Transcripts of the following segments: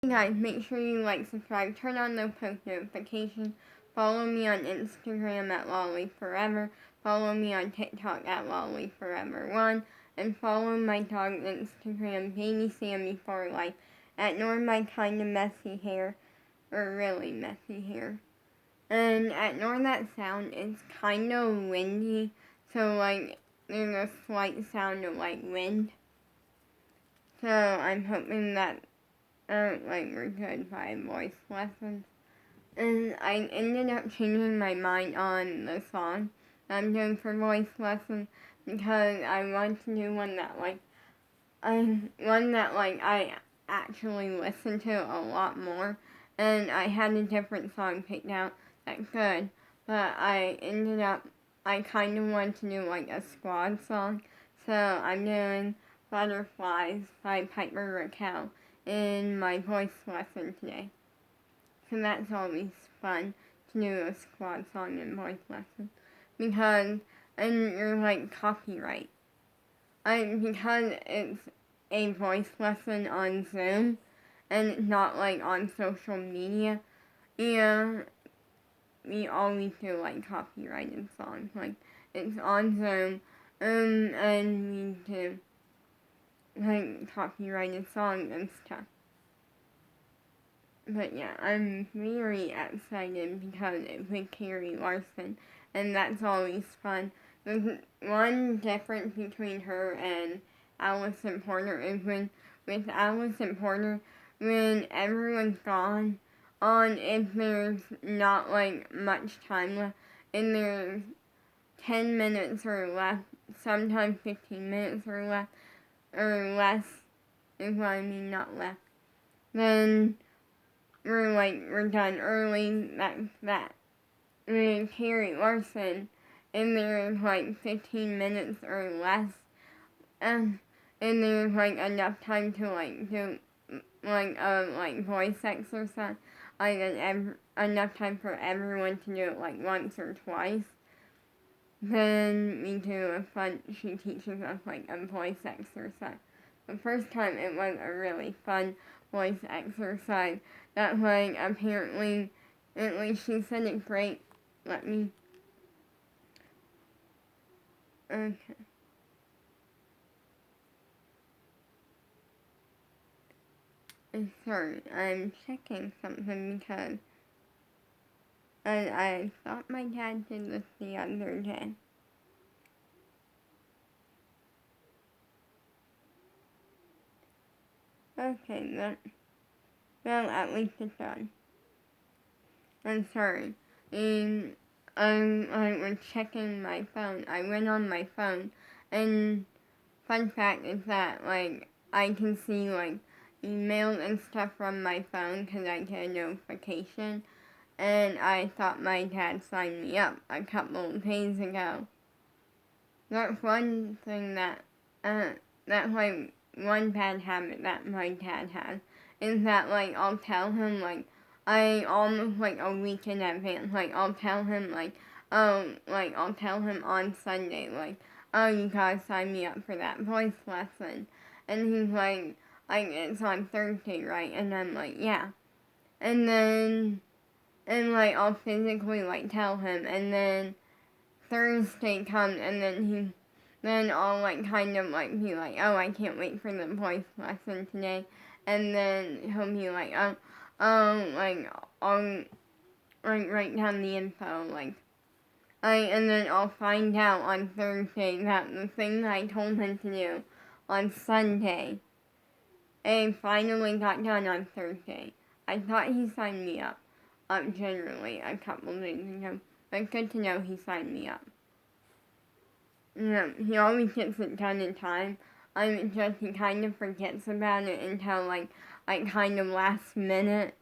Hey guys, make sure you like, subscribe, turn on those post notifications. Follow me on Instagram at LollyForever. Follow me on TikTok at LollyForever1. And follow my dog on Instagram, Baby Sammy for Life, at Norma Kinda Messy Hair, or really messy hair. And at Nor That Sound, it's kind of windy, so like there's a slight sound of like wind. So I'm hoping that we're good by voice lessons. And I ended up changing my mind on the song that I'm doing for voice lessons because I want to do one that I actually listen to a lot more. And I had a different song picked out that could, but I kind of want to do like a squad song. So I'm doing Butterflies by Piper Raquel in my voice lesson today. So that's always fun to do a squad song in voice lesson. Because, and you're like copyright. Because it's a voice lesson on Zoom, and it's not like on social media, yeah, we always do like copyrighted songs. Like, it's on Zoom, and we do like copyrighted songs and stuff. But yeah, I'm very excited because it's with Carrie Larson, and that's always fun. There's one difference between her and Allison Porter is with Allison Porter, when everyone's gone, if there's not like much time left, and there's 10 minutes or less, sometimes 15 minutes or less is what I mean, not left, then we're done early, that. With Carrie Larson, and there's like 15 minutes or less, and there's like enough time to like do like voice exercise, like enough time for everyone to do it like once or twice. Then we do she teaches us like a voice exercise. The first time it was a really fun voice exercise that like apparently, at least she said it great. Okay. Sorry, I'm checking something because I thought my dad did this the other day. Okay, well, at least it's done. I'm sorry. And I was checking my phone. I went on my phone, and fun fact is that, like, I can see, like, emails and stuff from my phone because I get a notification. And I thought my dad signed me up a couple of days ago. That's one thing that's like one bad habit that my dad has, is that like I'll tell him like I almost like a week in advance, like I'll tell him I'll tell him on Sunday like, oh, you gotta sign me up for that voice lesson, and he's like it's on Thursday, right? And I'm like, yeah, and then like I'll physically like tell him, and then Thursday comes, and then I'll like kind of like be like, oh, I can't wait for the voice lesson today, and then he'll be like, like I'll like write down the info, and then I'll find out on Thursday that the thing that I told him to do on Sunday, it finally got done on Thursday. I thought he signed me up, generally a couple days ago, but good to know he signed me up. He always gets it done in time. He kind of forgets about it until like kind of last minute.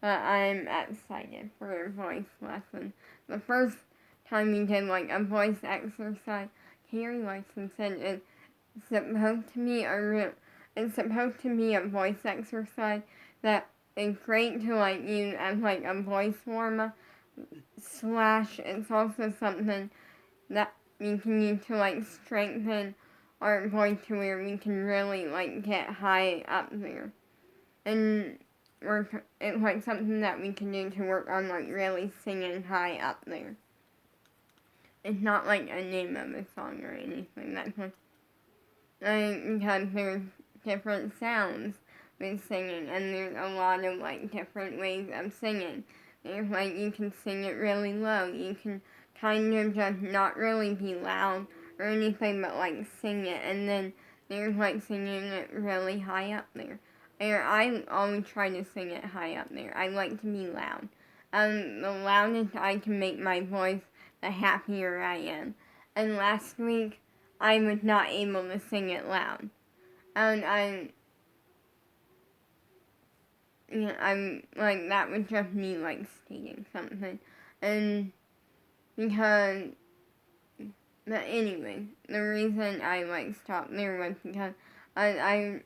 But I'm excited for a voice lesson. The first time we did like a voice exercise, Carrie Larson said it's supposed to be a voice exercise that is great to like use as like a voice warm-up / it's also something that we can use to like strengthen our voice to where we can really like get high up there. And it's like something that we can do to work on like really singing high up there. It's not like a name of a song or anything. That's what, like, because there's different sounds with singing, and there's a lot of like different ways of singing. There's like you can sing it really low. You can kind of just not really be loud or anything, but like sing it, and then there's like singing it really high up there. And I always try to sing it high up there. I like to be loud. The loudest I can make my voice, the happier I am. And last week, I was not able to sing it loud. And I'm like, that was just me like stating something. And because, but anyway, the reason I like stopped there was because I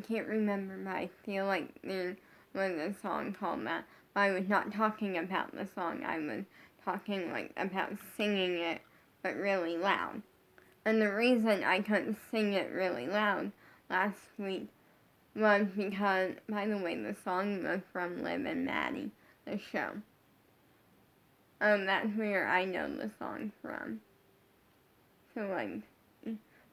can't remember, but I feel like there was a song called that. But I was not talking about the song. I was talking like about singing it, but really loud. And the reason I couldn't sing it really loud last week was because, by the way, the song was from Liv and Maddie, the show. That's where I know the song from. So like,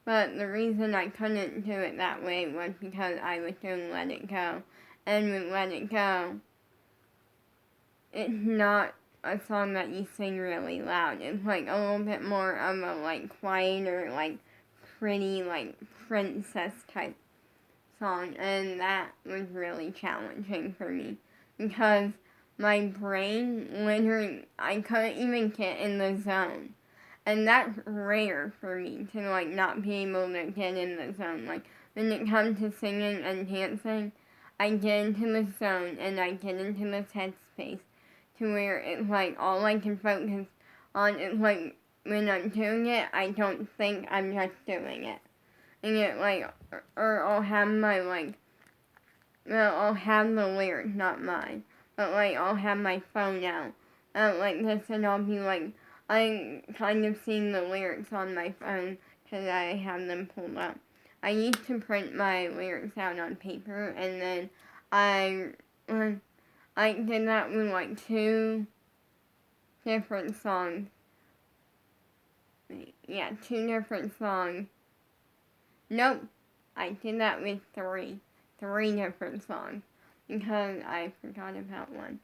but the reason I couldn't do it that way was because I was doing Let It Go. And with Let It Go, it's not a song that you sing really loud. It's like a little bit more of a like quieter, like pretty, like princess type song. And that was really challenging for me because my brain literally, I couldn't even get in the zone. And that's rare for me to like not be able to get in the zone. Like when it comes to singing and dancing, I get into the zone and I get into this headspace to where it's like all I can focus on is like when I'm doing it, I don't think, I'm just doing it. And it like, or I'll have my like, well, I'll have the lyrics, not mine, but like I'll have my phone out like this, and I'll be like, I'm kind of seeing the lyrics on my phone because I have them pulled up. I used to print my lyrics out on paper, and then I did that with like 2 different songs. Yeah, 2 different songs. Nope, I did that with 3 different songs because I forgot about one.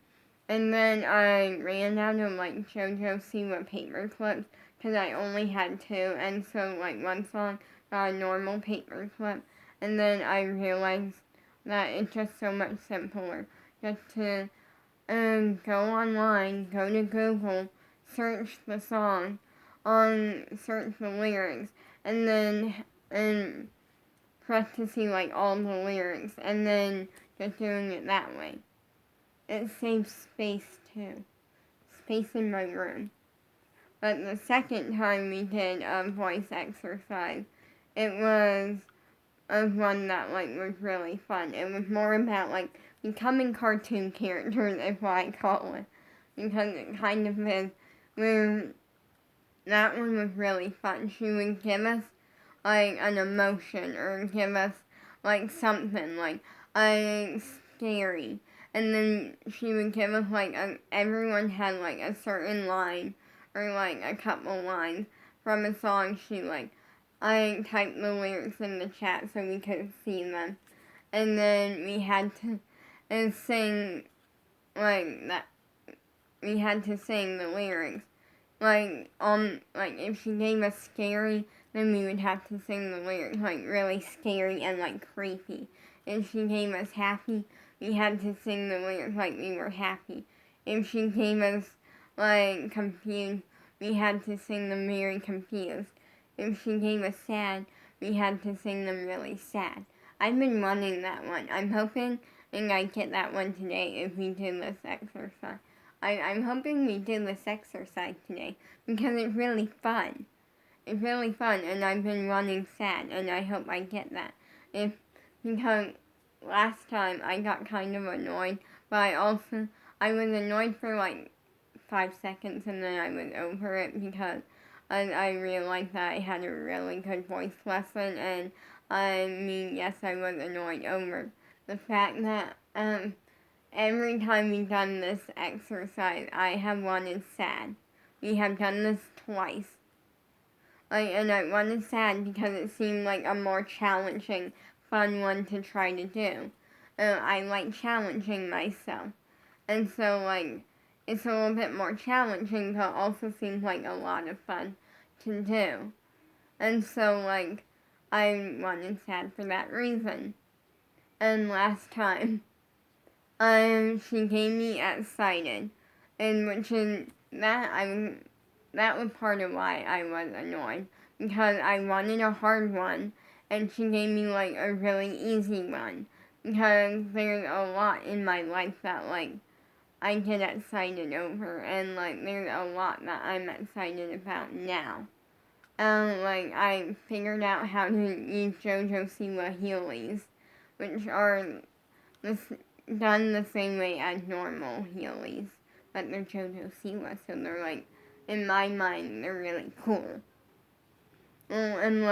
And then I ran out of like JoJo Siwa paper clips because I only had 2, and so like one song got a normal paper clip, and then I realized that it's just so much simpler just to go online, go to Google, search the song, search the lyrics, and then press to see like all the lyrics, and then just doing it that way. It saves space too. Space in my room. But the second time we did a voice exercise, it was one that like was really fun. It was more about like becoming cartoon characters, is what I call it. Because it kind of is, where that one was really fun. She would give us like an emotion or give us like something like scary, and then she would give us like everyone had like a certain line or like a couple lines from a song. She like I typed the lyrics in the chat so we could see them, and then we had to sing like that. We had to sing the lyrics like if she gave us scary, then we would have to sing the lyrics like really scary and like creepy. If she gave us happy, we had to sing the lyrics like we were happy. If she gave us like confused, we had to sing them very confused. If she gave us sad, we had to sing them really sad. I've been wanting that one. I'm hoping and I get that one today if we do this exercise. I'm hoping we do this exercise today because it's really fun. It's really fun, and I've been running sad, and I hope I get that. Because last time I got kind of annoyed, but I was annoyed for like 5 seconds, and then I was over it because I realized that I had a really good voice lesson, and yes, I was annoyed over the fact that um, every time we've done this exercise, I have wanted sad. We have done this twice. And I wanted sad because it seemed like a more challenging, fun one to try to do. I like challenging myself. And so, it's a little bit more challenging, but also seems like a lot of fun to do. And so, I wanted sad for that reason. And last time, she gave me excited, and which is that was part of why I was annoyed, because I wanted a hard one, and she gave me a really easy one, because there's a lot in my life that I get excited over, and there's a lot that I'm excited about now. I figured out how to use JoJo Siwa Heelys, which are this, done the same way as normal Heelys, but they're JoJo Siwa, so they're in my mind, they're really cool. And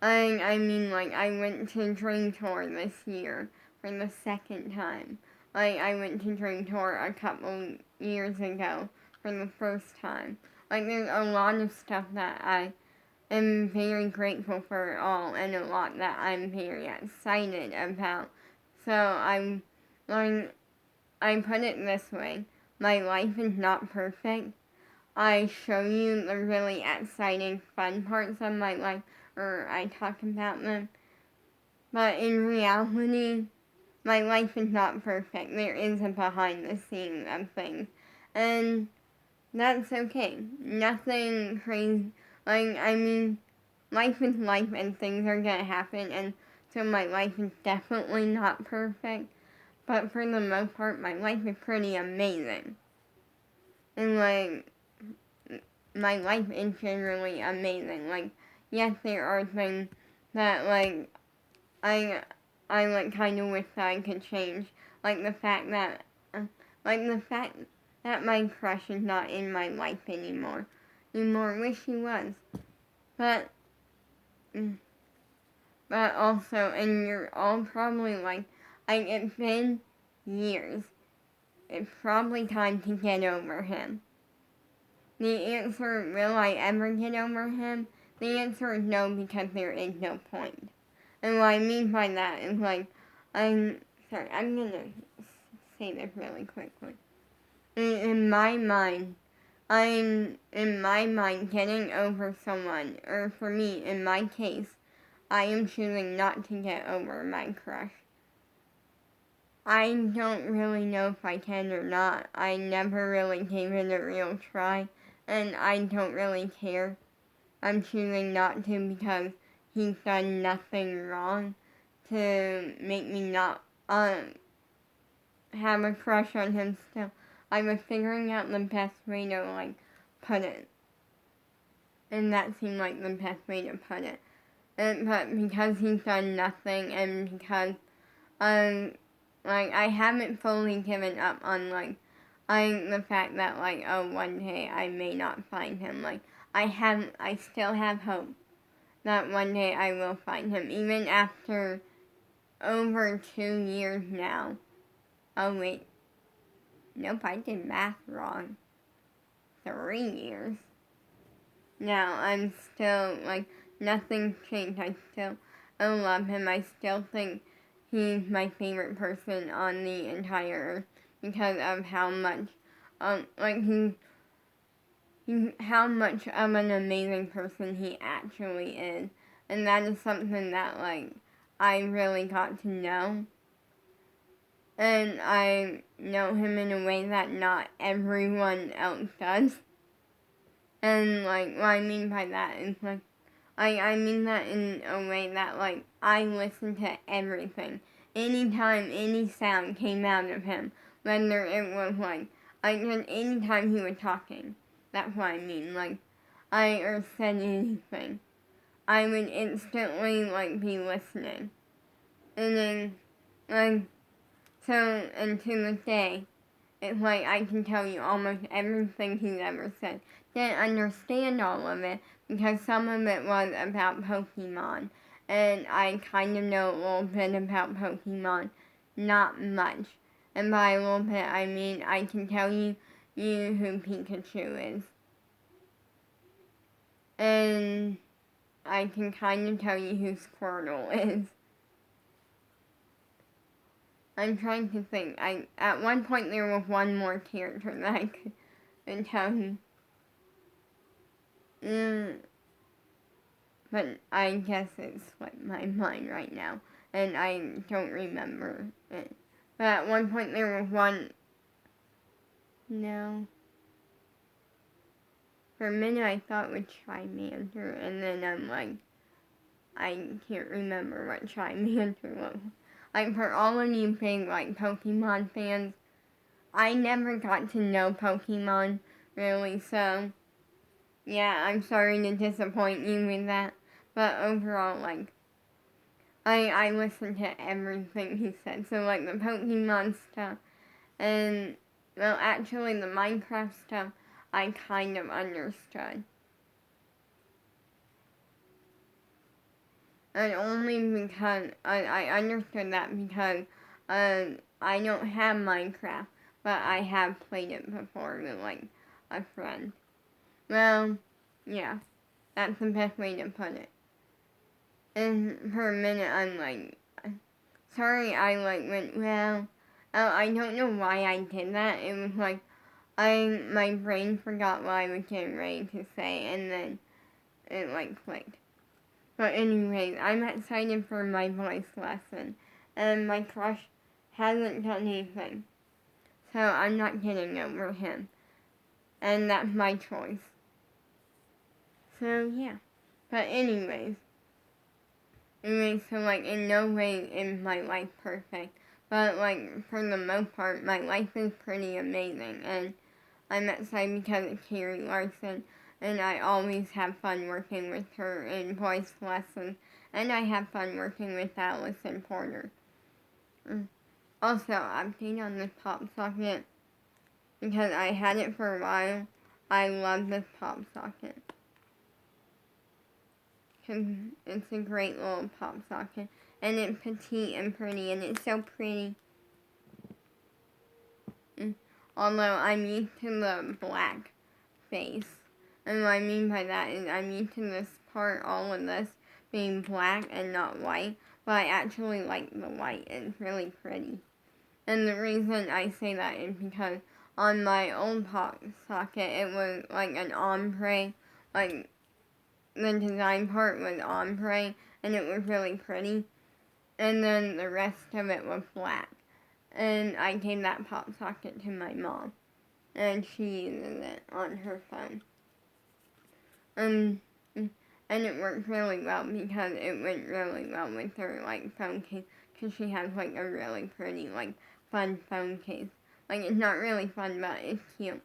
I went to Dream Tour this year for the second time. I went to Dream Tour a couple years ago for the first time. There's a lot of stuff that I am very grateful for all, and a lot that I'm very excited about. So I put it this way: my life is not perfect. I show you the really exciting, fun parts of my life, or I talk about them. But in reality, my life is not perfect. There is a behind the scenes of things. And that's okay. Nothing crazy. Life is life and things are gonna happen, and so my life is definitely not perfect. But for the most part, my life is pretty amazing. And my life is generally amazing. Yes, there are things that I kind of wish that I could change, the fact that my crush is not in my life anymore. Wish he was, but also, and you're all probably it's been years. It's probably time to get over him. The answer, will I ever get over him? The answer is no, because there is no point. And what I mean by that is I'm gonna say this really quickly. In my mind, getting over someone, or for me, in my case, I am choosing not to get over my crush. I don't really know if I can or not. I never really gave it a real try, and I don't really care. I'm choosing not to because he's done nothing wrong to make me not have a crush on him still. I was figuring out the best way to put it, and that seemed like the best way to put it. But because he's done nothing, and because I haven't fully given up on the fact that one day I may not find him. I still have hope that one day I will find him, even after over 2 years now. Oh wait, nope, I did math wrong. 3 years. Now I'm still nothing's changed. I still love him. I still think he's my favorite person on the entire earth because of how much how much of an amazing person he actually is. And that is something that I really got to know. And I know him in a way that not everyone else does. And what I mean by that is I mean that in a way that I listen to everything. Anytime any sound came out of him, whether it was anytime he was talking. That's what I mean. Or said anything, I would instantly be listening. And then so, and to this day, it's I can tell you almost everything he's ever said. Didn't understand all of it because some of it was about Pokemon, and I kind of know a little bit about Pokemon not much. And by a little bit, I mean I can tell you who Pikachu is. And I can kind of tell you who Squirtle is. I'm trying to think. At one point there was one more character that I could tell you. But I guess it slipped my mind right now, and I don't remember it. But at one point there was one. No. For a minute I thought it was Charmander, and then I'm like, I can't remember what Charmander was. Like, for all of you big, like, Pokemon fans, I never got to know Pokemon, really, so, yeah, I'm sorry to disappoint you with that. But overall, like, I listened to everything he said. So, like, the Pokemon stuff, and, well, actually, the Minecraft stuff, I kind of understood. And only because I understood that because I don't have Minecraft, but I have played it before with like a friend. Well, yeah, that's the best way to put it. And for a minute, I'm like, sorry, I like went well. I don't know why I did that. It was like my brain forgot what I was getting ready to say, and then it like clicked. But anyways, I'm excited for my voice lesson, and my crush hasn't done anything, so I'm not getting over him, and that's my choice. So yeah, but anyways, so like in no way is my life perfect, but like for the most part, my life is pretty amazing, and I'm excited because it's Carrie Larson, and I always have fun working with her in voice lessons, and I have fun working with Allison Porter. Also, update on this pop socket, because I had it for a while. I love this pop socket. Because it's a great little pop socket, and it's petite and pretty, and it's so pretty. Although I'm used to the black face. And what I mean by that is I'm used to this part, all of this, being black and not white. But I actually like the white. It's really pretty. And the reason I say that is because on my old pop socket, it was like an ombre. Like, the design part was ombre, and it was really pretty. And then the rest of it was black. And I gave that pop socket to my mom, and she uses it on her phone. And it worked really well because it went really well with her like phone case, because she has like a really pretty like fun phone case. Like, it's not really fun, but it's cute.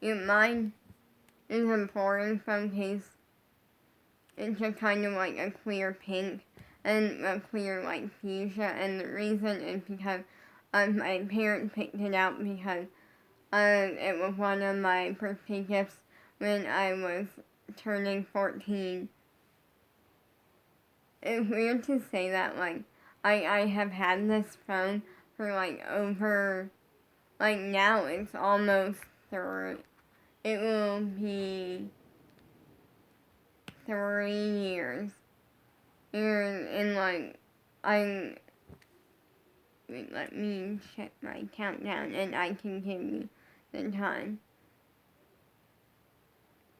Mine is a boring phone case. It's just kind of like a clear pink and a clear like fuchsia, and the reason is because my parents picked it out because it was one of my birthday gifts when I was turning 14. It's weird to say that, like, I have had this phone for like over, like, now it's almost it will be 3 years. And like, let me check my countdown and I can give you the time.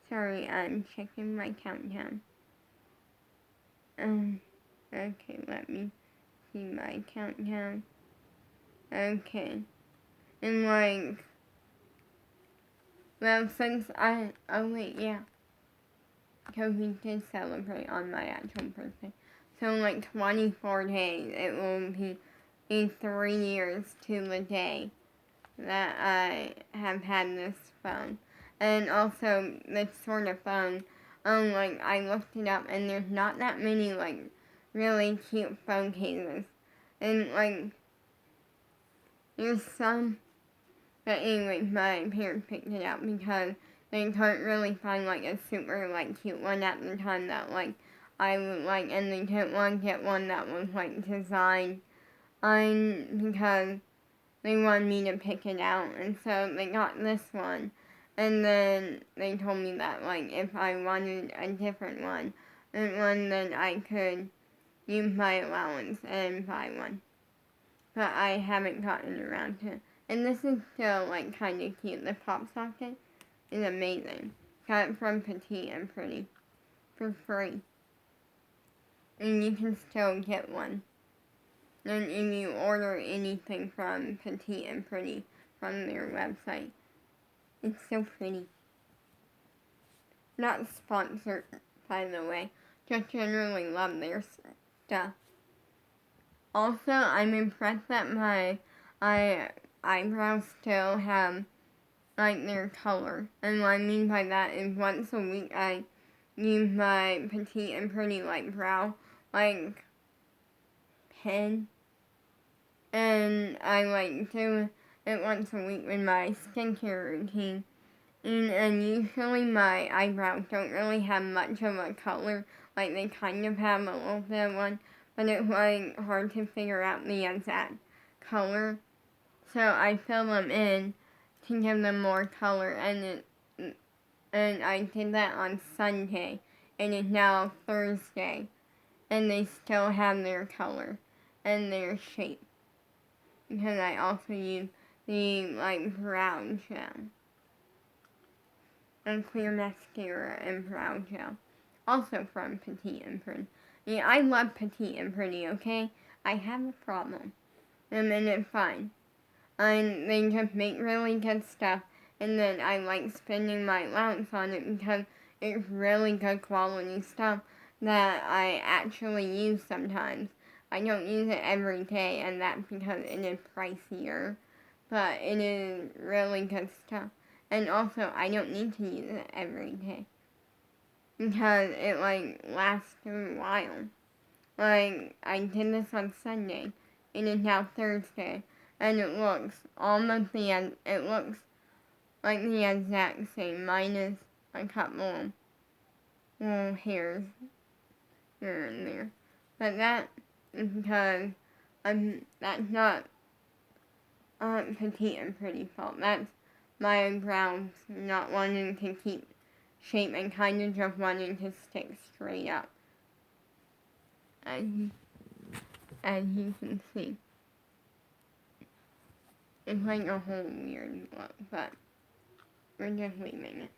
Sorry, I'm checking my countdown. Okay, let me see my countdown. Okay. And like, well, because we did celebrate on my actual birthday. So like 24 days, it will be 3 years to the day that I have had this phone. And also, this sort of phone, like, I looked it up, and there's not that many, like, really cute phone cases. And, like, there's some, but anyway, my parents picked it out because they couldn't really find, like, a super, like, cute one at the time that, like, I would like, and they didn't want to get one that was, like, designed, because they wanted me to pick it out, and so they got this one. And then they told me that, like, if I wanted a different one, then I could use my allowance and buy one. But I haven't gotten around to it. And this is still, like, kind of cute. The pop socket is amazing. Got it from Petite and Pretty for free. And you can still get one. And if you order anything from Petite and Pretty from their website, it's so pretty. Not sponsored, by the way. Just generally love their stuff. Also, I'm impressed that my eyebrows still have, like, their color. And what I mean by that is once a week I use my Petite and Pretty, like, brow, like, pen. And I, like, do it once a week in my skincare routine. And usually my eyebrows don't really have much of a color. Like, they kind of have a little bit of one, but it's, like, hard to figure out the exact color. So I fill them in to give them more color, and I did that on Sunday, and it's now Thursday, and they still have their color and their shape. Because I also use the, like, brow gel and clear mascara and brow gel, also from Petite and Pretty. Yeah, I love Petite and Pretty, okay? I have a problem, and then it's fine. And they just make really good stuff, and then I like spending my allowance on it because it's really good quality stuff that I actually use sometimes. I don't use it every day, and that's because it is pricier, but it is really good stuff. And also, I don't need to use it every day because it, like, lasts a while. Like, I did this on Sunday, and it's now Thursday, and it looks almost it looks like the exact same, minus a couple little hairs here and there. But that is because that's not Petite and Pretty fault. That's my brows not wanting to keep shape and kind of just wanting to stick straight up. As you can see. It's like a whole weird look, but we're just leaving it.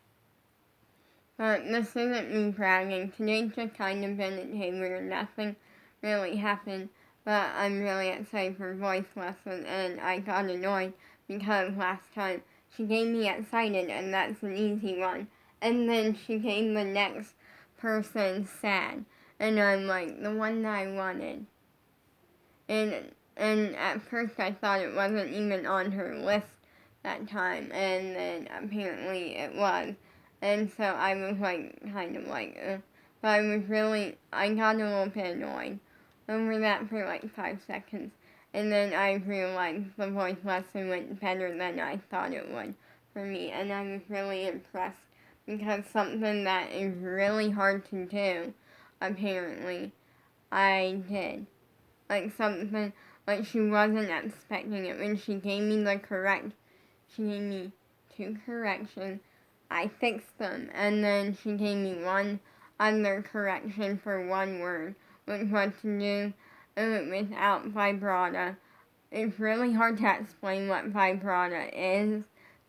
But this isn't me bragging. Today's just kind of been a day where nothing really happened, but I'm really excited for voice lesson, and I got annoyed because last time she gave me excited, and that's an easy one, and then she gave the next person sad, and I'm like, the one that I wanted. And at first I thought it wasn't even on her list that time, and then apparently it was. And so I was like, kind of like, but I got a little bit annoyed over that for like 5 seconds. And then I realized the voice lesson went better than I thought it would for me. And I was really impressed because something that is really hard to do, apparently, I did. Like something, like she wasn't expecting it. When she gave me she gave me 2 corrections. I fixed them, and then she gave me one other correction for one word, which was to do it without vibrata. It's really hard to explain what vibrata is,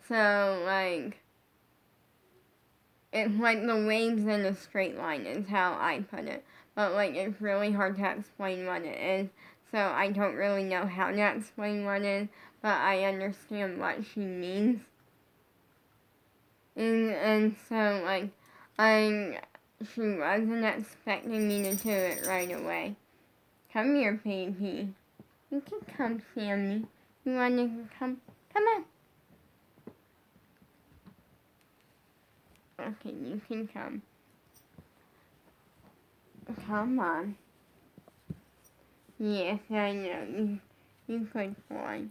so, like, it's like the waves in a straight line is how I put it. But, like, it's really hard to explain what it is, so I don't really know how to explain what it is, but I understand what she means. And so, like, she wasn't expecting me to do it right away. Come here, baby. You can come, Sammy. You want to come? Come on. Okay, you can come. Come on. Yes, I know. You good boy.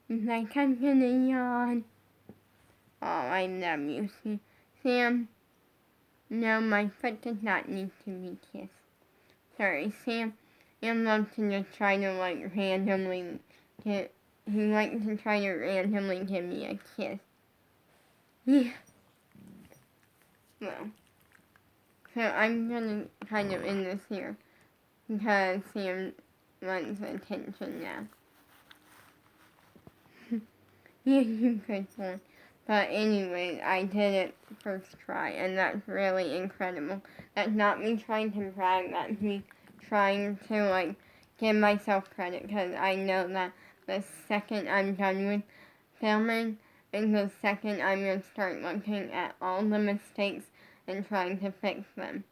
He's like, I'm gonna yawn. Oh, I love you, Sam. No, my foot does not need to be kissed. Sorry, Sam. and loves to just try to like randomly get, he likes to try to randomly give me a kiss. Yeah. Well, so I'm gonna kind of end this here because Sam wants attention now. Yeah, you good one. But anyway, I did it first try, and that's really incredible. That's not me trying to brag, that's me trying to, like, give myself credit, because I know that the second I'm done with filming is the second I'm going to start looking at all the mistakes and trying to fix them.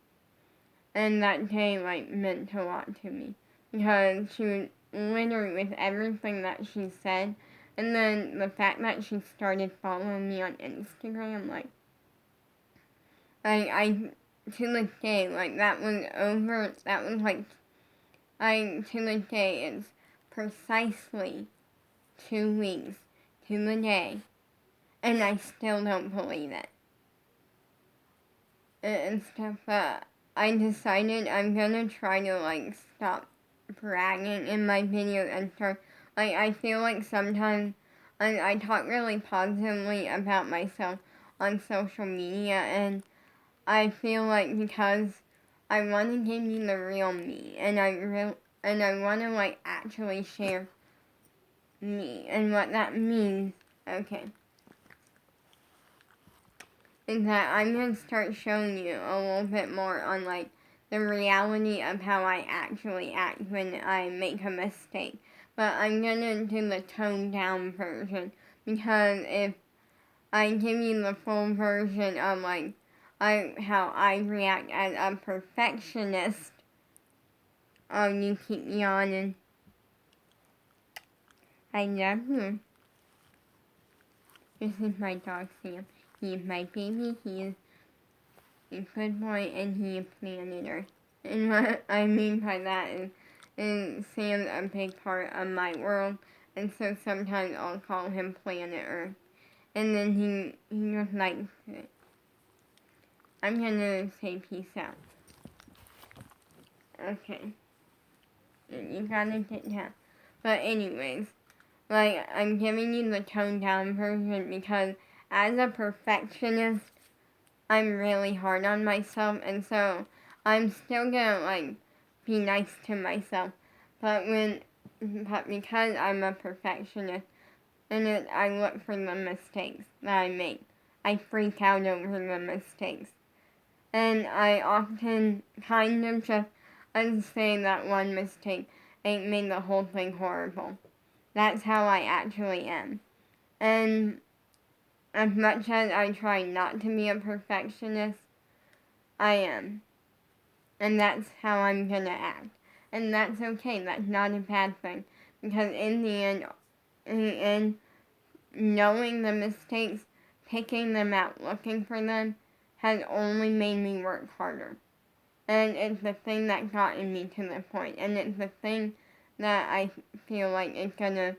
And that day, like, meant a lot to me, because she was literally, with everything that she said, and then the fact that she started following me on Instagram, like, I to this day, like, that was over, that was, like, to this day, it's precisely 2 weeks to the day, and I still don't believe it. And stuff, but I decided I'm gonna try to, like, stop bragging in my videos and start, like, I feel like sometimes I talk really positively about myself on social media, and I feel like because I want to give you the real me, and I want to, like, actually share me, and what that means, okay, is that I'm going to start showing you a little bit more on, like, the reality of how I actually act when I make a mistake. But I'm going to do the toned down version, because if I give you the full version of, like, how I react as a perfectionist, you keep yawning. I love you. This is my dog, Sam. He is my baby. He is a good boy, and he is planet Earth. And what I mean by that is Sam's a big part of my world, and so sometimes I'll call him planet Earth. And then he just likes it. I'm gonna say peace out. Okay. You gotta get down. But anyways, like, I'm giving you the toned down version because as a perfectionist, I'm really hard on myself, and so I'm still gonna, like, be nice to myself. But because I'm a perfectionist, and I look for the mistakes that I make. I freak out over the mistakes. And I often kind of just say that one mistake ain't made the whole thing horrible. That's how I actually am. And as much as I try not to be a perfectionist, I am. And that's how I'm gonna act. And that's okay, that's not a bad thing. Because in the end, knowing the mistakes, picking them out, looking for them, has only made me work harder. And it's the thing that gotten me to the point. And it's the thing that I feel like is gonna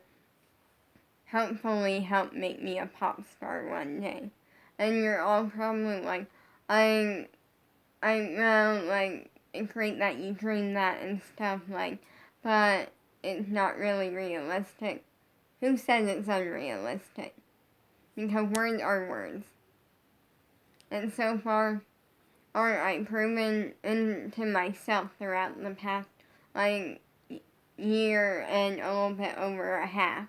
hopefully help make me a pop star one day. And you're all probably like, I know, like, it's great that you dream that and stuff, like, but it's not really realistic. Who says it's unrealistic? Because words are words. And so far, I've proven into myself throughout the past, like, year and a little bit over a half.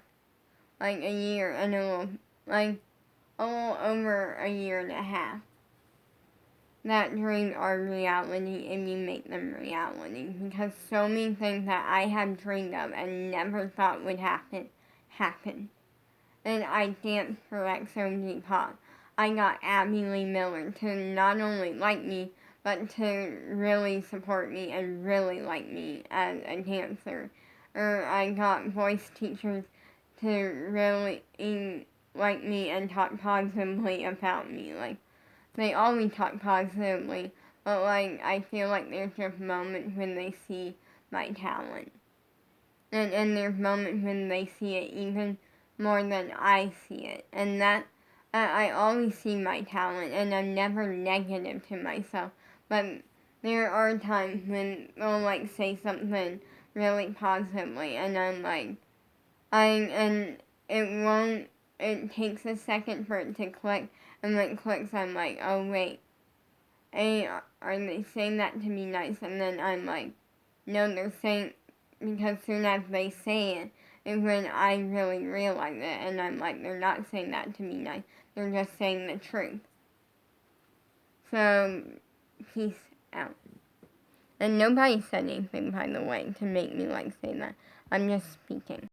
Like, a year and a little over a year and a half. That dreams are reality if you make them reality. Because so many things that I have dreamed of and never thought would happen, happened. And I danced for XOD Pop. I got Abby Lee Miller to not only like me, but to really support me and really like me as a dancer. Or I got voice teachers to really like me and talk positively about me. Like, they always talk positively, but, like, I feel like there's just moments when they see my talent. And there's moments when they see it even more than I see it. And that, I always see my talent, and I'm never negative to myself. But there are times when they'll, like, say something really positively, and I'm like, it takes a second for it to click, and when it clicks, I'm like, oh wait, are they saying that to be nice? And then I'm like, no, they're saying, because soon as they say it, is when I really realize it, and I'm like, they're not saying that to be nice, they're just saying the truth. So, peace out. And nobody said anything, by the way, to make me say that. I'm just speaking.